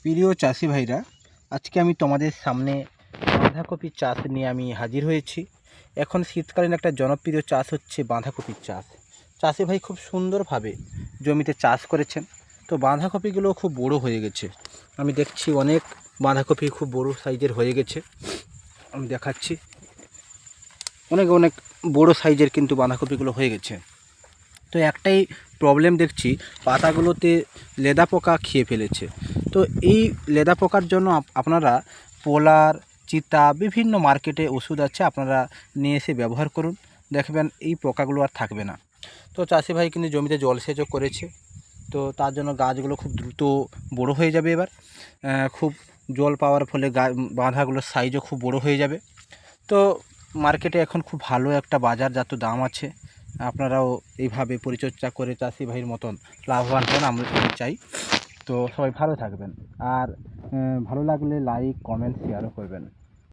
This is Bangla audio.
প্রিয় চাষি ভাইরা, আজকে আমি তোমাদের সামনে বাঁধাকপির চাষ নিয়ে আমি হাজির হয়েছি। এখন শীতকালীন একটা জনপ্রিয় চাষ হচ্ছে বাঁধাকপির চাষ। চাষি ভাই খুব সুন্দরভাবে জমিতে চাষ করেছেন। তো বাঁধাকপিগুলো খুব বড় হয়ে গেছে। আমি দেখছি অনেক বাঁধাকপি খুব বড় সাইজের হয়ে গেছে। আমি দেখাচ্ছি, অনেক অনেক বড় সাইজের কিন্তু বাঁধাকপিগুলো হয়ে গেছে। তো একটাই প্রবলেম দেখছি, পাতাগুলোতে লেদা পোকা খেয়ে ফেলেছে। তো এই লেদা পোকার জন্য আপনারা পোলার, চিতা, বিভিন্ন মার্কেটে ওষুধ আছে, আপনারা নিয়ে এসে ব্যবহার করুন, দেখবেন এই পোকাগুলো আর থাকবে না। তো চাষি ভাই কিন্তু জমিতে জলসেচও করেছে, তো তার জন্য গাছগুলো খুব দ্রুত বড় হয়ে যাবে। এবার খুব জল পাওয়ার ফলে বাঁধাগুলোর সাইজও খুব বড় হয়ে যাবে। তো মার্কেটে এখন খুব ভালো একটা বাজারজাত দাম আছে। আপনারাও এইভাবে পরিচর্যা করে চাষি ভাইয়ের মতন লাভবান হন, আমরা চাই। তো সবাই ভালো থাকবেন, আর ভালো লাগলে লাইক, কমেন্ট, শেয়ারও করবেন।